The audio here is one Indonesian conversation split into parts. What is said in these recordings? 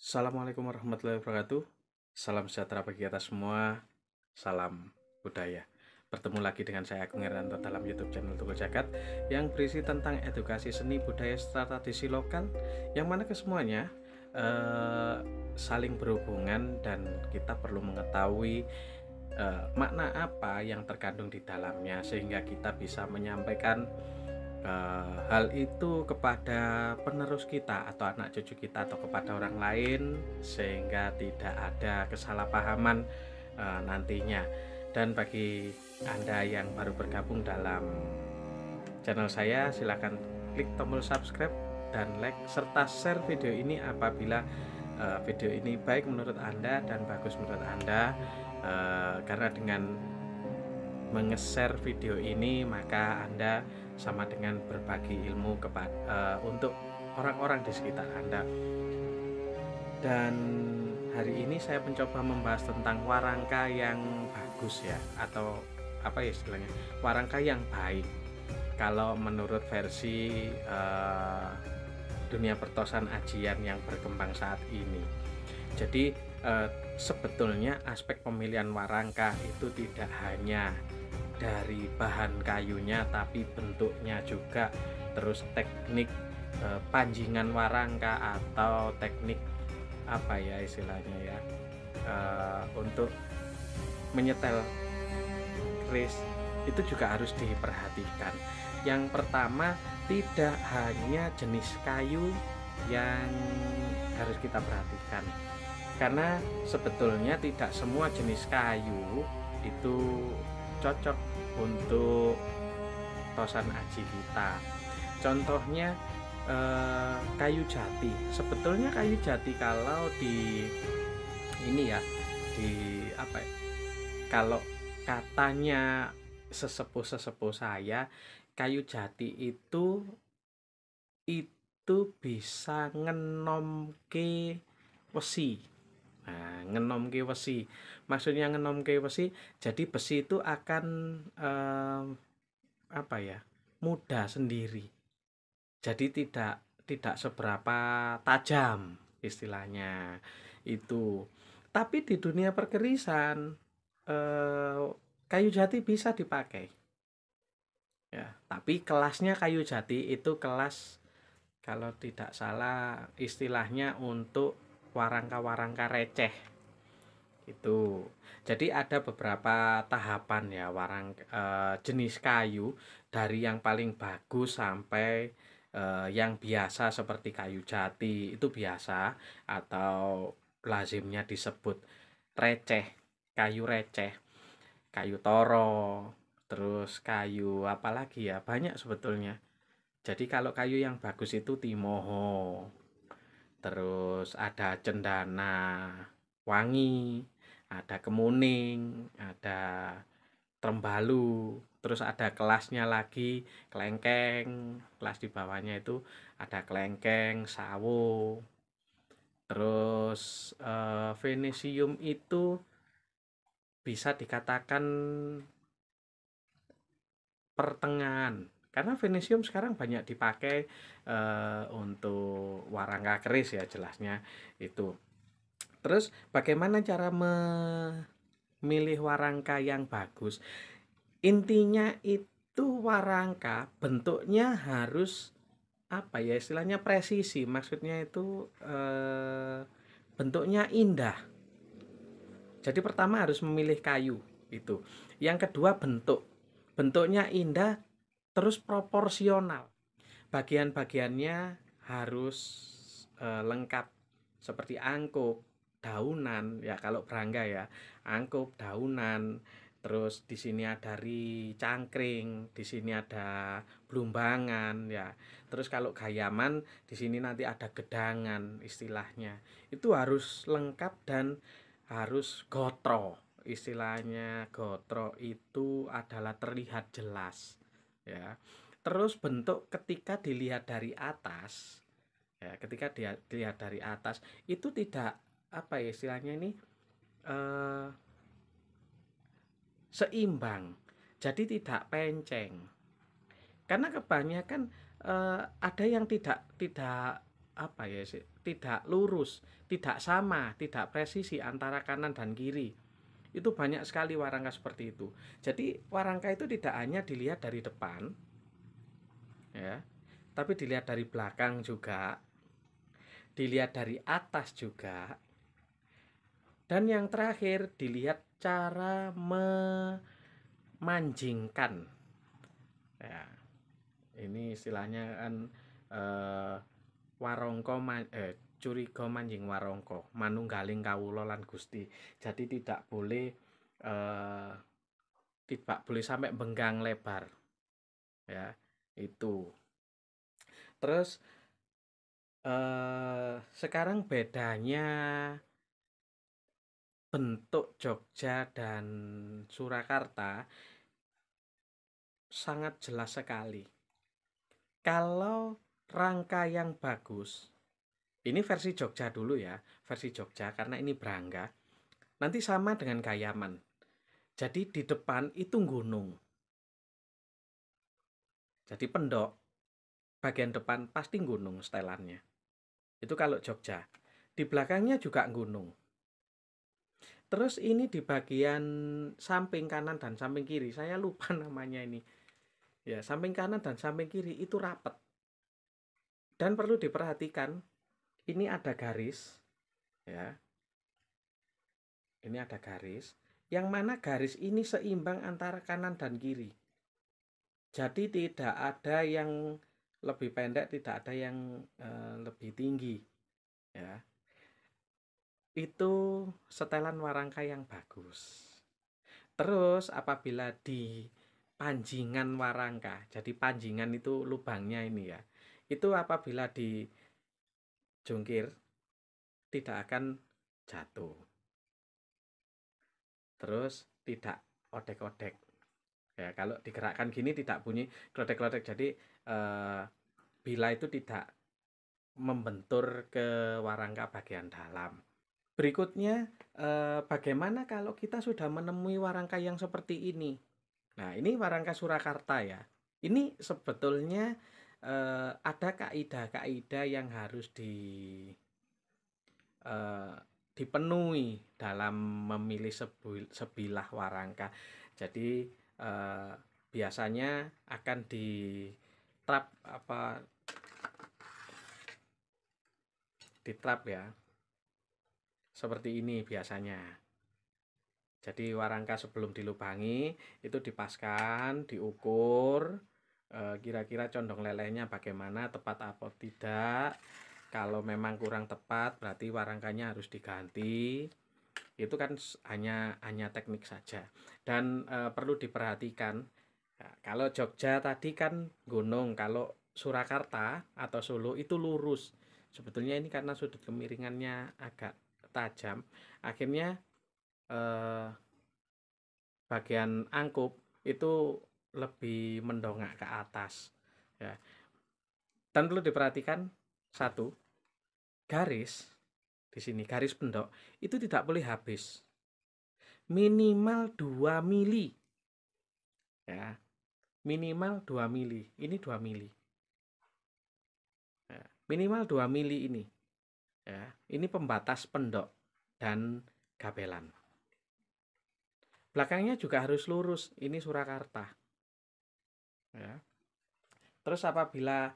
Assalamualaikum warahmatullahi wabarakatuh. Salam sejahtera bagi kita semua. Salam budaya. Bertemu lagi dengan saya Agung Hermanto dalam YouTube channel Tukul Jagat yang berisi tentang edukasi seni budaya serta tradisi lokal, yang mana kesemuanya saling berhubungan dan kita perlu mengetahui makna apa yang terkandung di dalamnya sehingga kita bisa menyampaikan hal itu kepada penerus kita atau anak cucu kita atau kepada orang lain sehingga tidak ada kesalahpahaman nantinya. Dan bagi Anda yang baru bergabung dalam channel saya, silakan klik tombol subscribe dan like serta share video ini apabila video ini baik menurut Anda dan bagus menurut Anda, karena dengan menge-share video ini maka Anda sama dengan berbagi ilmu kepada untuk orang-orang di sekitar Anda. Dan hari ini saya mencoba membahas tentang warangka yang bagus ya, atau apa ya istilahnya, warangka yang baik kalau menurut versi dunia pertosan ajian yang berkembang saat ini. Jadi sebetulnya aspek pemilihan warangka itu tidak hanya dari bahan kayunya tapi bentuknya juga, terus teknik panjingan warangka atau teknik apa ya istilahnya ya, untuk menyetel keris itu juga harus diperhatikan. Yang pertama, tidak hanya jenis kayu yang harus kita perhatikan, karena sebetulnya tidak semua jenis kayu itu cocok untuk tosan aji kita. Contohnya kayu jati. Sebetulnya kayu jati kalau di ini ya, di apa ya, kalau katanya sesepuh saya, kayu jati itu bisa ngenomke wesi. Nah, ngenomke wesi. Maksudnya ngenomke wesi, jadi besi itu akan apa ya, mudah sendiri. Jadi tidak seberapa tajam istilahnya itu. Tapi di dunia perkerisan kayu jati bisa dipakai. Ya, tapi kelasnya kayu jati itu kelas, kalau tidak salah istilahnya, untuk warangka-warangka receh itu. Jadi ada beberapa tahapan ya jenis kayu, dari yang paling bagus sampai yang biasa seperti kayu jati itu biasa atau lazimnya disebut receh, kayu receh, kayu toro, terus kayu apalagi ya, banyak sebetulnya. Jadi kalau kayu yang bagus itu timoho, terus ada cendana wangi, ada kemuning, ada trembalu, terus ada kelasnya lagi kelengkeng, kelas di bawahnya itu ada kelengkeng, sawo, terus venesium itu bisa dikatakan pertengahan, karena venesium sekarang banyak dipakai untuk warangka keris ya, jelasnya itu. Terus bagaimana cara memilih warangka yang bagus? Intinya itu warangka bentuknya harus apa ya istilahnya, presisi. Maksudnya itu bentuknya indah. Jadi pertama harus memilih kayu itu. Yang kedua bentuknya indah, terus proporsional. Bagian-bagiannya harus lengkap, seperti angkuk, daunan ya kalau berangga ya, angkuk, daunan, terus di sini ada cangkring, di sini ada blumbangan ya. Terus kalau gayaman di sini nanti ada gedangan istilahnya. Itu harus lengkap dan harus gotro. Istilahnya gotro itu adalah terlihat jelas ya. Terus bentuk ketika dilihat dari atas ya, ketika dia dilihat dari atas itu tidak apa ya istilahnya ini, seimbang, jadi tidak penceng. Karena kebanyakan ada yang tidak apa ya sih, tidak lurus, tidak sama, tidak presisi antara kanan dan kiri. Itu banyak sekali warangka seperti itu. Jadi warangka itu tidak hanya dilihat dari depan, ya, tapi dilihat dari belakang juga, dilihat dari atas juga, dan yang terakhir dilihat cara memanjingkan. Ya, ini istilahnya kan warangka curiga manjing warangka, manunggaling kawula lan Gusti. Jadi tidak boleh sampai benggang lebar. Ya, itu. Terus sekarang bedanya bentuk Jogja dan Surakarta sangat jelas sekali. Kalau rangka yang bagus, ini versi Jogja dulu ya, versi Jogja karena ini Brangga. Nanti sama dengan Kayaman. Jadi di depan itu gunung. Jadi pendok, bagian depan pasti gunung setelannya. Itu kalau Jogja. Di belakangnya juga gunung. Terus ini di bagian samping kanan dan samping kiri, saya lupa namanya ini. Ya, samping kanan dan samping kiri itu rapat. Dan perlu diperhatikan, ini ada garis, ya. Ini ada garis, yang mana garis ini seimbang antara kanan dan kiri. Jadi tidak ada yang lebih pendek, tidak ada yang lebih tinggi, ya. Itu setelan warangka yang bagus. Terus apabila di panjingan warangka, jadi panjingan itu lubangnya ini ya, itu apabila dijungkir tidak akan jatuh, terus tidak odek-odek ya. Kalau digerakkan gini tidak bunyi klodek-klodek, jadi bila itu tidak membentur ke warangka bagian dalam. Berikutnya, bagaimana kalau kita sudah menemui warangka yang seperti ini? Nah, ini warangka Surakarta ya. Ini sebetulnya ada kaidah-kaidah yang harus dipenuhi dalam memilih sebilah warangka. Jadi biasanya akan ditrap ya. Seperti ini biasanya. Jadi warangka sebelum dilubangi itu dipaskan, diukur, kira-kira condong lelehnya bagaimana, tepat atau tidak. Kalau memang kurang tepat berarti warangkanya harus diganti. Itu kan hanya teknik saja. Dan perlu diperhatikan, ya, kalau Jogja tadi kan gunung, kalau Surakarta atau Solo itu lurus. Sebetulnya ini karena sudut kemiringannya agak tajam, akhirnya bagian angkup itu lebih mendongak ke atas ya. Dan perlu diperhatikan satu, garis di sini, garis pendok itu tidak boleh habis, minimal 2 mili ya, minimal 2 mili, ini 2 mili ya. Minimal 2 mili ini ya, ini pembatas pendok dan gabelan. Belakangnya juga harus lurus, ini Surakarta ya. Terus apabila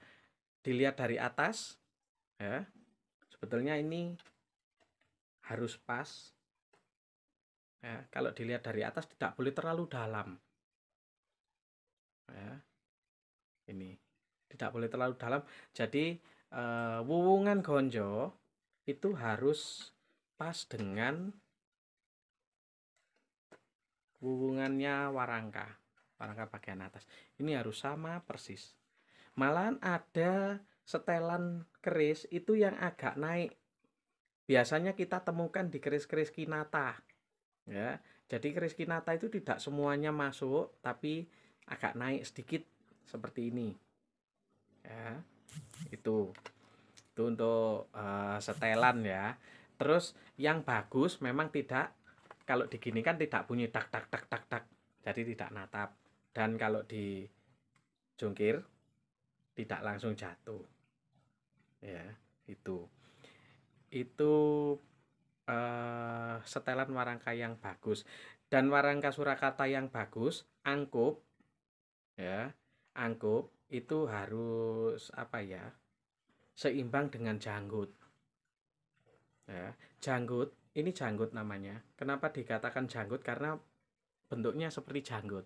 dilihat dari atas ya, sebetulnya ini harus pas ya. Kalau dilihat dari atas tidak boleh terlalu dalam ya. Ini tidak boleh terlalu dalam. Jadi wuwungan gonjo itu harus pas dengan wuwungannya warangka bagian atas. Ini harus sama persis. Malahan ada setelan keris itu yang agak naik. Biasanya kita temukan di keris-keris Kinata. Ya, jadi keris Kinata itu tidak semuanya masuk, tapi agak naik sedikit seperti ini. Ya, itu untuk setelan ya. Terus yang bagus memang tidak, kalau diginikan tidak bunyi tak tak tak tak tak, jadi tidak natap. Dan kalau dijungkir tidak langsung jatuh ya, itu. itu setelan warangka yang bagus. Dan warangka Surakarta yang bagus, angkup ya, angkup itu harus apa ya? Seimbang dengan janggut. Ya, janggut, ini janggut namanya. Kenapa dikatakan janggut? Karena bentuknya seperti janggut.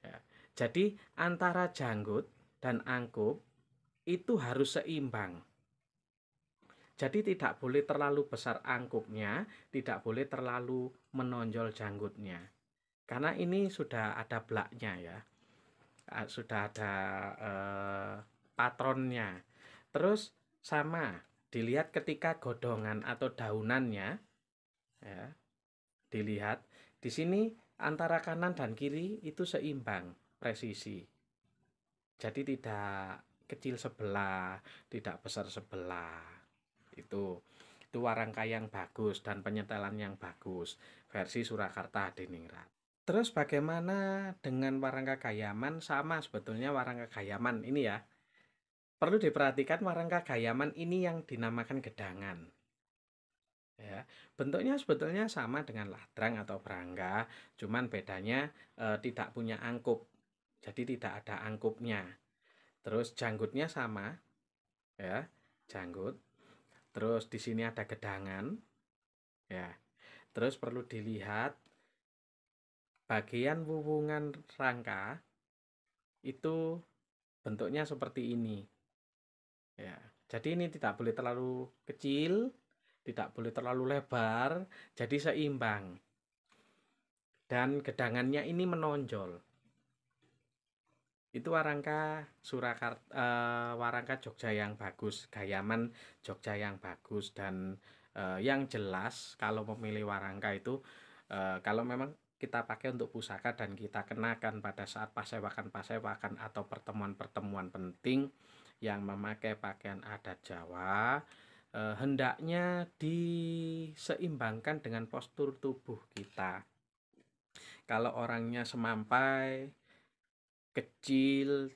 Ya. Jadi antara janggut dan angkup itu harus seimbang. Jadi tidak boleh terlalu besar angkupnya, tidak boleh terlalu menonjol janggutnya. Karena ini sudah ada blaknya ya, sudah ada patronnya. Terus sama, dilihat ketika godongan atau daunannya, ya, dilihat di sini antara kanan dan kiri itu seimbang, presisi. Jadi tidak kecil sebelah, tidak besar sebelah. Itu warangka yang bagus dan penyetelan yang bagus versi Surakarta Hadiningrat. Terus bagaimana dengan warangka Gayaman? Sama sebetulnya warangka Gayaman ini ya. Perlu diperhatikan warangka Gayaman ini yang dinamakan gedangan. Ya, bentuknya sebetulnya sama dengan ladrang atau berangga, cuman bedanya tidak punya angkup. Jadi tidak ada angkupnya. Terus janggutnya sama ya, janggut. Terus di sini ada gedangan. Ya. Terus perlu dilihat bagian wuwungan rangka itu bentuknya seperti ini. Ya. Jadi ini tidak boleh terlalu kecil, tidak boleh terlalu lebar, jadi seimbang. Dan gedangannya ini menonjol. Itu warangka Surakarta, warangka Jogja yang bagus, Gayaman Jogja yang bagus. Dan yang jelas kalau memilih warangka itu kalau memang kita pakai untuk pusaka dan kita kenakan pada saat pasewakan-pasewakan atau pertemuan-pertemuan penting yang memakai pakaian adat Jawa, hendaknya diseimbangkan dengan postur tubuh kita. Kalau orangnya semampai, kecil,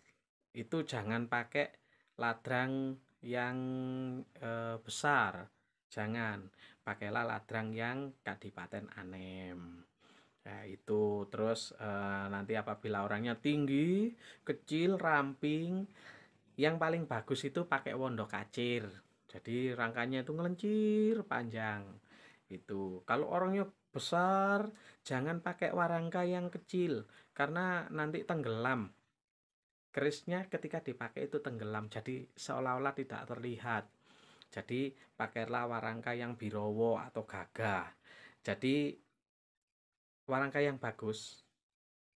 itu jangan pakai ladrang yang besar. Jangan, pakailah ladrang yang kadipaten anem. Ya, itu terus nanti apabila orangnya tinggi, kecil, ramping, yang paling bagus itu pakai wondo kacir. Jadi rangkanya itu ngelencir panjang. Itu. Kalau orangnya besar, jangan pakai warangka yang kecil karena nanti tenggelam. Kerisnya ketika dipakai itu tenggelam, jadi seolah-olah tidak terlihat. Jadi pakailah warangka yang birowo atau gagah. Jadi warangka yang bagus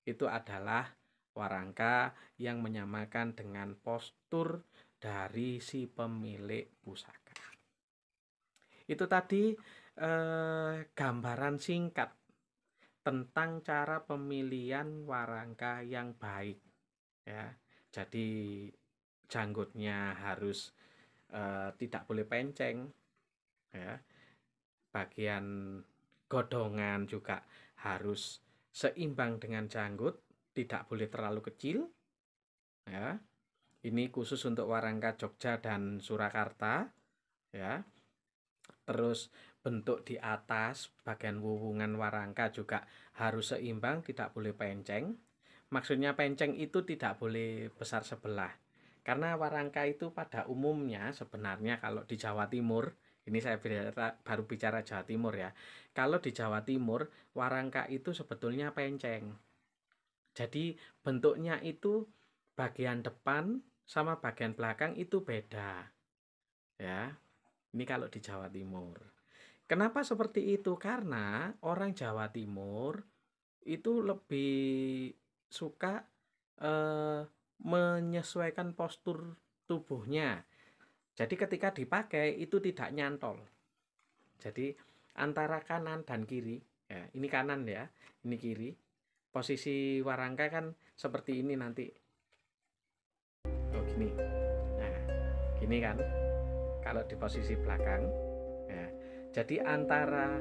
itu adalah warangka yang menyamakan dengan postur dari si pemilik pusaka. Itu tadi gambaran singkat tentang cara pemilihan warangka yang baik ya. Jadi janggutnya harus tidak boleh penceng ya. Bagian godongan juga harus seimbang dengan janggut, tidak boleh terlalu kecil ya. Ini khusus untuk warangka Jogja dan Surakarta ya. Terus bentuk di atas bagian wuwungan warangka juga harus seimbang, tidak boleh penceng. Maksudnya penceng itu tidak boleh besar sebelah. Karena warangka itu pada umumnya sebenarnya kalau di Jawa Timur, ini saya baru bicara Jawa Timur ya. Kalau di Jawa Timur, warangka itu sebetulnya penceng. Jadi bentuknya itu bagian depan sama bagian belakang itu beda. Ya. Ini kalau di Jawa Timur. Kenapa seperti itu? Karena orang Jawa Timur itu lebih suka menyesuaikan postur tubuhnya. Jadi ketika dipakai itu tidak nyantol. Jadi antara kanan dan kiri, ya, ini kanan ya, ini kiri. Posisi warangka kan seperti ini nanti. Oh gini. Nah, gini kan. Kalau di posisi belakang ya, jadi antara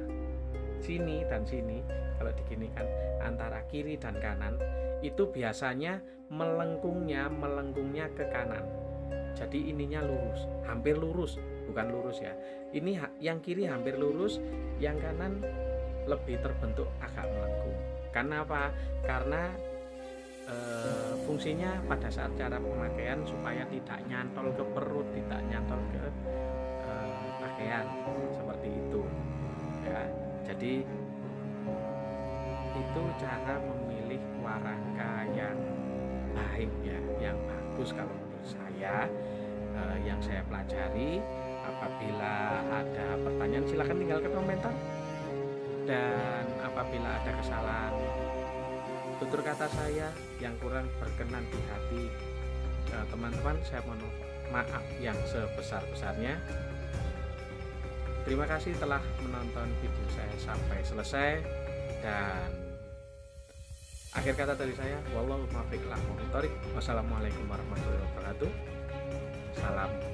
sini dan sini kalau diginikan antara kiri dan kanan itu biasanya melengkungnya ke kanan, jadi ininya lurus, hampir lurus, bukan lurus ya. Ini yang kiri hampir lurus, yang kanan lebih terbentuk agak melengkung. Karena apa? Karena fungsinya pada saat cara pemakaian supaya tidak nyantol ke perut, tidak nyantol ke pakaian seperti itu ya. Jadi itu cara memilih warangka yang baik ya, yang bagus kalau menurut saya. Yang saya pelajari. Apabila ada pertanyaan silahkan tinggalkan komentar, dan apabila ada kesalahan tutur kata saya yang kurang berkenan di hati teman-teman, saya mohon maaf yang sebesar-besarnya. Terima kasih telah menonton video saya sampai selesai, dan akhir kata dari saya, wallahu muwaffiq ila aqwamit thoriq. Wassalamualaikum warahmatullahi wabarakatuh. Salam